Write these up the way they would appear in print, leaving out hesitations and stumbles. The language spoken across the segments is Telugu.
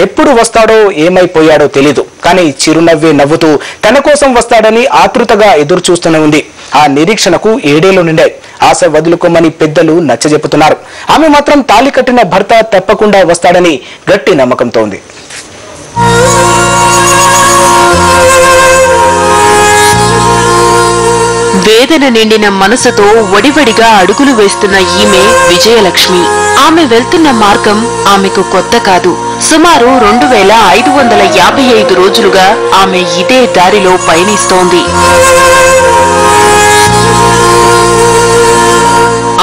ఎప్పుడు వస్తాడో ఏమైపోయాడో తెలీదు. కానీ చిరునవ్వే నవ్వుతూ తన కోసం వస్తాడని ఆతృతగా ఎదురు చూస్తూనే ఉంది. ఆ నిరీక్షణకు 7 ఏళ్లు నిండాయి. ఆశ వదులుకోమని పెద్దలు నచ్చజెప్పుతున్నారు. ఆమె మాత్రం తాళి కట్టిన భర్త తప్పకుండా వస్తాడని గట్టి నమ్మకంతో ఉంది. వేదన నిండిన మనసుతో వడివడిగా అడుగులు వేస్తున్న ఈమె విజయలక్ష్మి. ఆమె వెళ్తున్న మార్గం ఆమెకు కొత్త కాదు. సుమారు 2555 రోజులుగా ఆమె ఇదే దారిలో పయనిస్తోంది.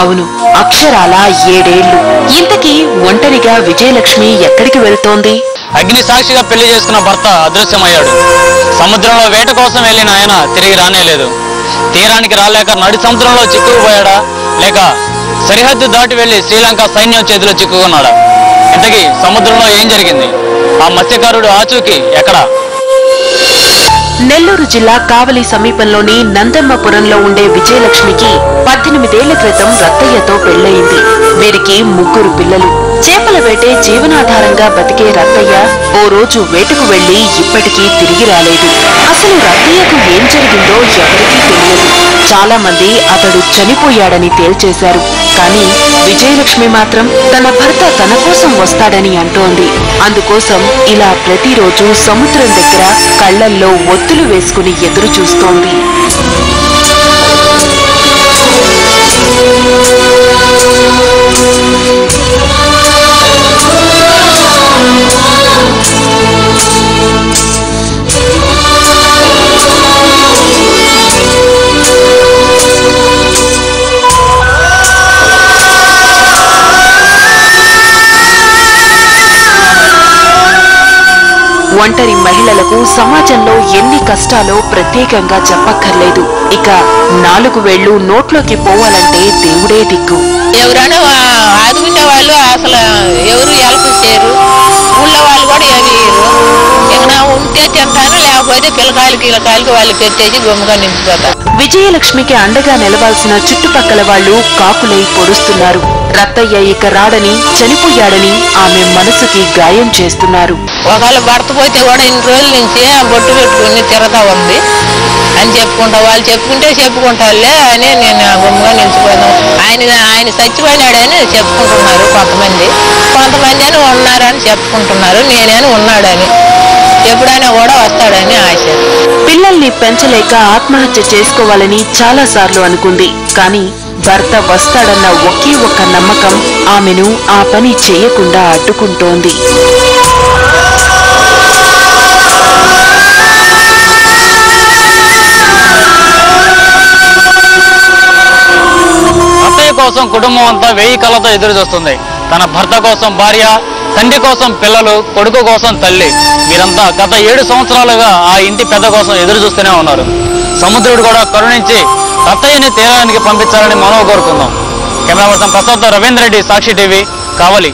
అవును, అక్షరాల 7 ఏళ్లు. ఇంతకీ ఒంటరిగా విజయలక్ష్మి ఎక్కడికి వెళ్తోంది? అగ్ని సాక్షిగా పెళ్లి చేసుకున్న భర్త అదృశ్యమయ్యాడు. సముద్రంలో వేట కోసం వెళ్లిన ఆయన తిరిగి రానేలేదు. తీరానికి రాలేక నడి సముద్రంలో చిక్కుకుపోయాడా, లేక సరిహద్దు దాటి వెళ్లి శ్రీలంక సైన్యం చేతిలో చిక్కుకున్నాడా? ఇంతకీ సముద్రంలో ఏం జరిగింది? ఆ మత్స్యకారుడు ఆచూకీ ఎక్కడా? నెల్లూరు జిల్లా కావలి సమీపంలోని నందమ్మపురంలో ఉండే విజయలక్ష్మికి 18 ఏళ్ల క్రితం రత్తయ్యతో పెళ్లయింది. వీరికి 3 పిల్లలు. చేపల వేటే జీవనాధారంగా బతికే రత్తయ్య ఓ రోజు వేటకు వెళ్లి ఇప్పటికీ తిరిగి రాలేదు. అసలు రత్తయ్యకు ఏం జరిగిందో ఎవరికీ తెలియదు. చాలా మంది అతడు చనిపోయాడని తేల్చేశారు. కానీ విజయలక్ష్మి మాత్రం తన భర్త తన కోసం వస్తాడని అంటోంది. అందుకోసం ఇలా ప్రతిరోజు సముద్రం దగ్గర కళ్లల్లో ఒత్తులు వేసుకుని ఎదురు చూస్తోంది. ఒంటరి మహిళలకు సమాజంలో ఎన్ని కష్టాలో ప్రత్యేకంగా చెప్పక్కర్లేదు. ఇక 4 వేళ్లు నోట్లోకి పోవాలంటే దేవుడే దిక్కు. ఎవరైనా ఆదుకునే వాళ్ళు అసలు ఎవరు హెల్ప్ చేయరు. ఊళ్ళో వాళ్ళు కూడా ఏమి ఏమైనా ఉంటే తింటారు, లేకపోతే పిల్లకాయలకి వాళ్ళు పెట్టేసి గమ్ముగా నిలిచిపోతారు. విజయలక్ష్మికి అండగా నిలవాల్సిన చుట్టుపక్కల వాళ్ళు కాకులై పొడుస్తున్నారు. రత్తయ్య ఇక రాడని, చనిపోయాడని ఆమె మనసుకి గాయం చేస్తున్నారు. ఒకవేళ భర్త పోతే కూడా ఇన్ని రోజుల నుంచి బొట్టు పెట్టుకుని తిరగతా ఉంది అని చెప్పుకుంటా, వాళ్ళు చెప్పుకుంటారులే అని నేను గమ్ముగా నిలిచిపోయాను. ఆయన చచ్చిపోయినాడని చెప్పుకుంటున్నారు కొంతమంది అని ఉన్నారని చెప్పుకుంటున్నారు. నేనేని ఉన్నాడని, ఎప్పుడైనా కూడా వస్తాడని ఆశ. పిల్లల్ని పెంచలేక ఆత్మహత్య చేసుకోవాలని చాలా సార్లు అనుకుంది. కానీ భర్త వస్తాడన్న ఒకే ఒక్క నమ్మకం ఆమెను ఆ పని చేయకుండా అడ్డుకుంటోంది. అత్తయ్య కోసం కుటుంబం అంతా 1000 కళ్ళతో ఎదురు చూస్తుంది. తన భర్త కోసం భార్య, తండ్రి కోసం పిల్లలు, కొడుకు కోసం తల్లి. వీరంతా గత 7 సంవత్సరాలుగా ఆ ఇంటి పెద్ద కోసం ఎదురు చూస్తూనే ఉన్నారు. సముద్రుడు కూడా కరుణించి అత్తయ్యని తీరానికి పంపించాలని మనం కోరుకుందాం. కెమెరా పర్సన్ ప్రసాద్తో రవీంద్ర రెడ్డి, సాక్షి టీవీ, కావలి.